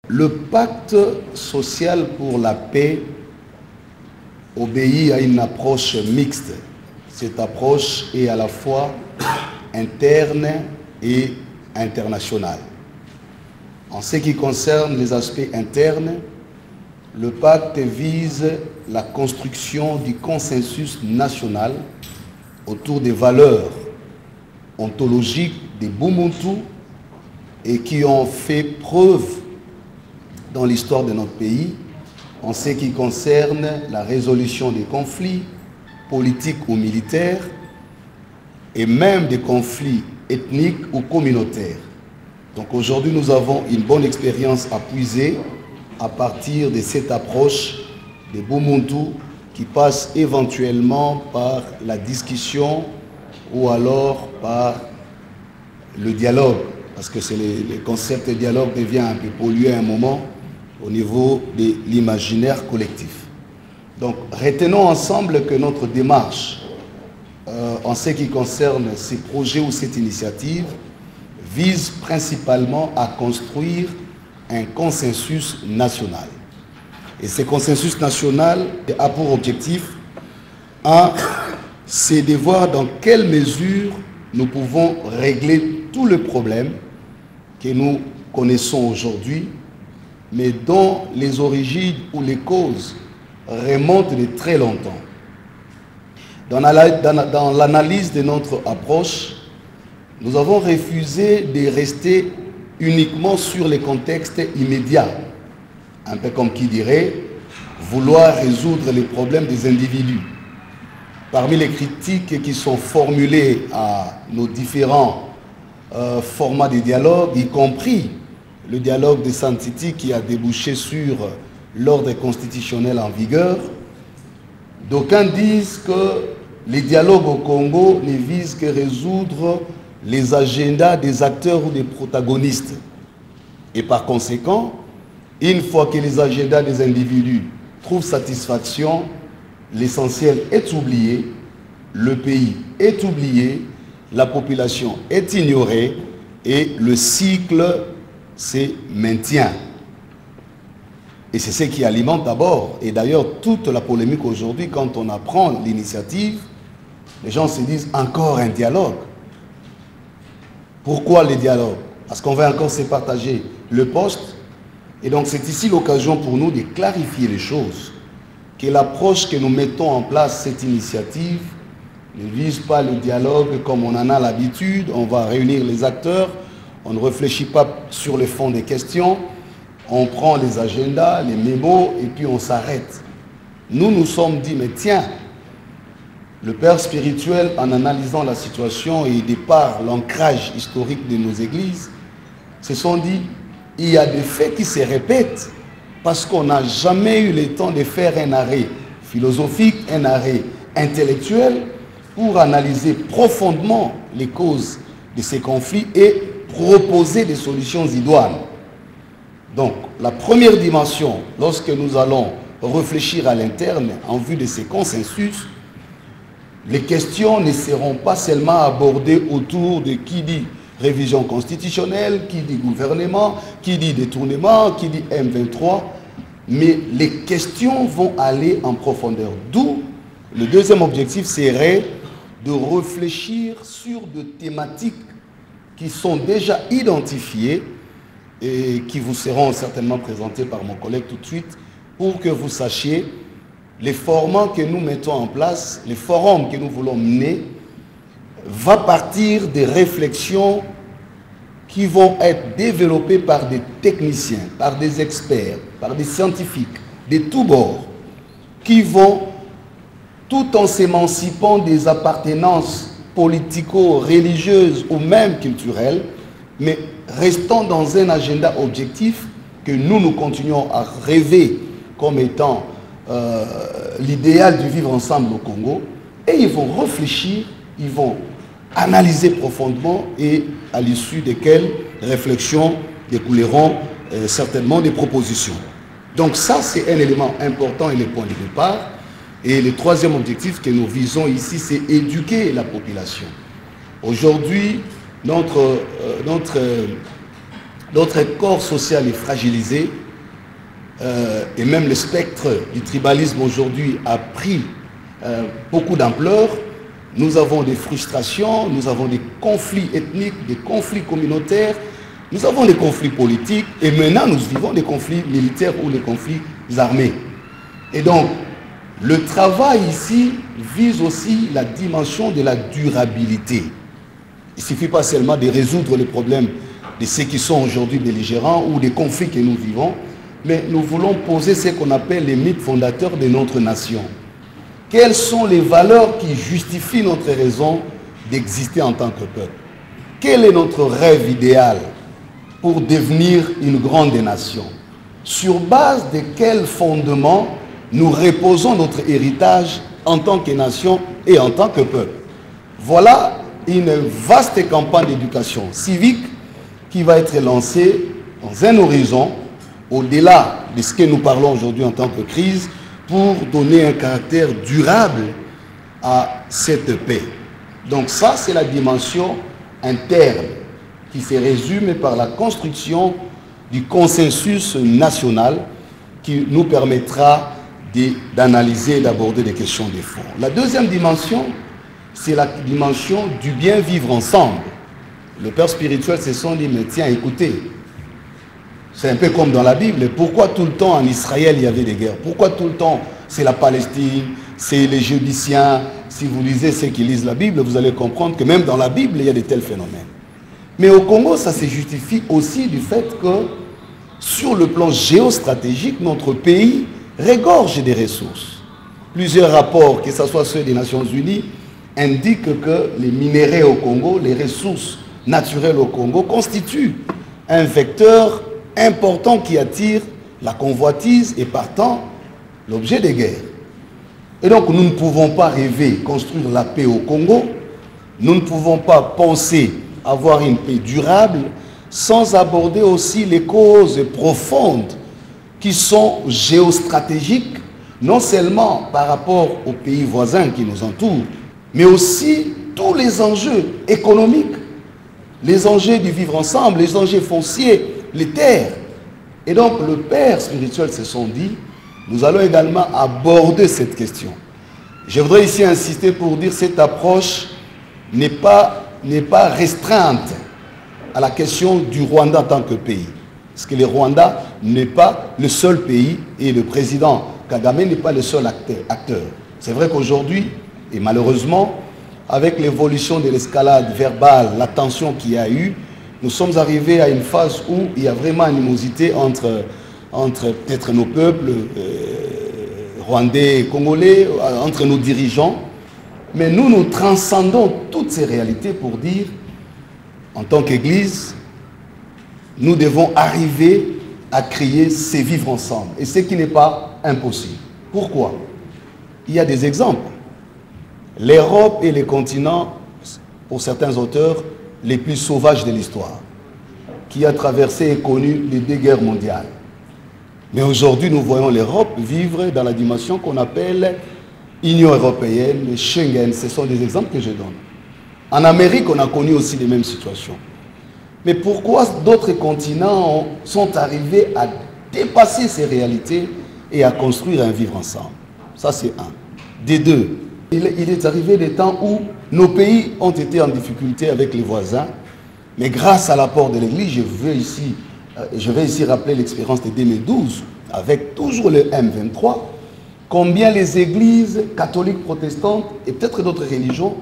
Le pacte social pour la paix obéit à une approche mixte. Cette approche est à la fois interne et internationale. En ce qui concerne les aspects internes, le pacte vise la construction du consensus national autour des valeurs ontologiques des Bumuntu et qui ont fait preuve dans l'histoire de notre pays en ce qui concerne la résolution des conflits politiques ou militaires et même des conflits ethniques ou communautaires. Donc aujourd'hui, nous avons une bonne expérience à puiser à partir de cette approche des Bumuntu qui passe éventuellement par la discussion ou alors par le dialogue, parce que le concept de dialogue devient un peu pollué à un moment au niveau de l'imaginaire collectif. Donc retenons ensemble que notre démarche en ce qui concerne ces projets ou cette initiative vise principalement à construire un consensus national. Et ce consensus national a pour objectif, c'est de voir dans quelle mesure nous pouvons régler tous les problèmes que nous connaissons aujourd'hui, mais dont les origines ou les causes remontent de très longtemps. Dans l'analyse de notre approche, nous avons refusé de rester uniquement sur les contextes immédiats, un peu comme qui dirait vouloir résoudre les problèmes des individus. Parmi les critiques qui sont formulées à nos différents formats de dialogue, y compris le dialogue de Santiti qui a débouché sur l'ordre constitutionnel en vigueur, d'aucuns disent que les dialogues au Congo ne visent que résoudre les agendas des acteurs ou des protagonistes. Et par conséquent, une fois que les agendas des individus trouvent satisfaction, l'essentiel est oublié, le pays est oublié, la population est ignorée et le cycle se maintient. Et c'est ce qui alimente d'abord, et d'ailleurs toute la polémique aujourd'hui, quand on apprend l'initiative, les gens se disent encore un dialogue. Pourquoi le dialogue? Parce qu'on va encore se partager le poste. Et donc c'est ici l'occasion pour nous de clarifier les choses. Que l'approche que nous mettons en place, cette initiative, ne vise pas le dialogue comme on en a l'habitude. On va réunir les acteurs, on ne réfléchit pas sur le fond des questions, on prend les agendas, les mémos et puis on s'arrête. Nous nous sommes dit, mais tiens, le père spirituel, en analysant la situation et de par l'ancrage historique de nos églises, se sont dit, il y a des faits qui se répètent parce qu'on n'a jamais eu le temps de faire un arrêt philosophique, un arrêt intellectuel pour analyser profondément les causes de ces conflits et proposer des solutions idoines. Donc, la première dimension, lorsque nous allons réfléchir à l'interne en vue de ces consensus, les questions ne seront pas seulement abordées autour de qui dit révision constitutionnelle, qui dit gouvernement, qui dit détournement, qui dit M23, mais les questions vont aller en profondeur. D'où le deuxième objectif serait de réfléchir sur des thématiques qui sont déjà identifiées et qui vous seront certainement présentées par mon collègue tout de suite pour que vous sachiez les formats que nous mettons en place, les forums que nous voulons mener, va partir des réflexions qui vont être développées par des techniciens, par des experts, par des scientifiques, de tous bords, qui vont, tout en s'émancipant des appartenances politico-religieuses ou même culturelles, mais restant dans un agenda objectif que nous continuons à rêver comme étant l'idéal du vivre ensemble au Congo, et ils vont réfléchir, ils vont analyser profondément et à l'issue desquelles réflexions découleront certainement des propositions. Donc ça, c'est un élément important et le point de départ. Et le troisième objectif que nous visons ici, c'est éduquer la population. Aujourd'hui, notre Notre corps social est fragilisé et même le spectre du tribalisme aujourd'hui a pris beaucoup d'ampleur. Nous avons des frustrations, nous avons des conflits ethniques, des conflits communautaires, nous avons des conflits politiques et maintenant nous vivons des conflits militaires ou des conflits armés. Et donc, le travail ici vise aussi la dimension de la durabilité. Il ne suffit pas seulement de résoudre les problèmes de ceux qui sont aujourd'hui belligérants ou des conflits que nous vivons, mais nous voulons poser ce qu'on appelle les mythes fondateurs de notre nation. Quelles sont les valeurs qui justifient notre raison d'exister en tant que peuple? Quel est notre rêve idéal pour devenir une grande nation? Sur base de quels fondements nous reposons notre héritage en tant que nation et en tant que peuple? Voilà une vaste campagne d'éducation civique qui va être lancée dans un horizon au-delà de ce que nous parlons aujourd'hui en tant que crise pour donner un caractère durable à cette paix. Donc ça, c'est la dimension interne qui se résume par la construction du consensus national qui nous permettra d'analyser et d'aborder des questions de fond. La deuxième dimension, c'est la dimension du bien vivre ensemble. Le père spirituel se sont dit, mais tiens, écoutez, c'est un peu comme dans la Bible. Pourquoi tout le temps en Israël il y avait des guerres? Pourquoi tout le temps c'est la Palestine, c'est les Jébusiens? Si vous lisez ceux qui lisent la Bible, vous allez comprendre que même dans la Bible, il y a de tels phénomènes. Mais au Congo, ça se justifie aussi du fait que sur le plan géostratégique, notre pays regorge des ressources. Plusieurs rapports, que ce soit ceux des Nations Unies, indiquent que les minéraux au Congo, les ressources naturelles au Congo constituent un vecteur important qui attire la convoitise et partant l'objet des guerres. Et donc nous ne pouvons pas rêver construire la paix au Congo, nous ne pouvons pas penser avoir une paix durable sans aborder aussi les causes profondes qui sont géostratégiques, non seulement par rapport aux pays voisins qui nous entourent, mais aussi tous les enjeux économiques, les enjeux du vivre ensemble, les enjeux fonciers, les terres. Et donc le père spirituel se sont dit, nous allons également aborder cette question. Je voudrais ici insister pour dire que cette approche n'est pas restreinte à la question du Rwanda en tant que pays. Parce que le Rwanda n'est pas le seul pays et le président Kagame n'est pas le seul acteur. C'est vrai qu'aujourd'hui, et malheureusement, avec l'évolution de l'escalade verbale, la tension qu'il y a eu, nous sommes arrivés à une phase où il y a vraiment animosité entre peut-être nos peuples, rwandais et congolais, entre nos dirigeants. Mais nous, nous transcendons toutes ces réalités pour dire, en tant qu'Église, nous devons arriver à créer ces vivre ensemble. Et ce qui n'est pas impossible. Pourquoi? Il y a des exemples. L'Europe est le continent, pour certains auteurs, les plus sauvages de l'histoire, qui a traversé et connu les 2 guerres mondiales. Mais aujourd'hui, nous voyons l'Europe vivre dans la dimension qu'on appelle Union européenne, Schengen. Ce sont des exemples que je donne. En Amérique, on a connu aussi les mêmes situations. Mais pourquoi d'autres continents sont arrivés à dépasser ces réalités et à construire un vivre ensemble? Ça, c'est un. Des deux, il est arrivé des temps où nos pays ont été en difficulté avec les voisins, mais grâce à l'apport de l'Église, je vais ici rappeler l'expérience de 2012, avec toujours le M23, combien les églises catholiques, protestantes et peut-être d'autres religions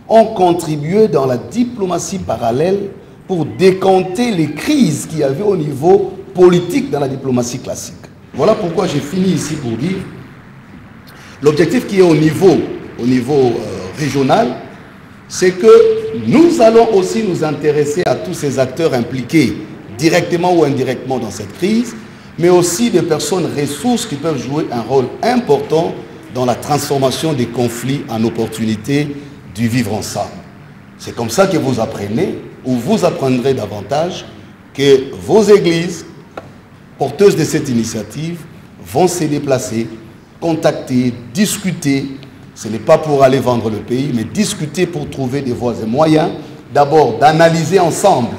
ont contribué dans la diplomatie parallèle pour décanter les crises qu'il y avait au niveau politique dans la diplomatie classique. Voilà pourquoi j'ai fini ici pour dire l'objectif qui est au niveau régional, c'est que nous allons aussi nous intéresser à tous ces acteurs impliqués directement ou indirectement dans cette crise, mais aussi des personnes ressources qui peuvent jouer un rôle important dans la transformation des conflits en opportunités du vivre ensemble. C'est comme ça que vous apprenez, ou vous apprendrez davantage, que vos églises, porteuses de cette initiative, vont se déplacer, contacter, discuter. Ce n'est pas pour aller vendre le pays, mais discuter pour trouver des voies et moyens, d'abord d'analyser ensemble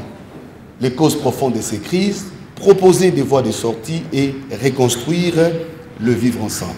les causes profondes de ces crises, proposer des voies de sortie et reconstruire le vivre ensemble.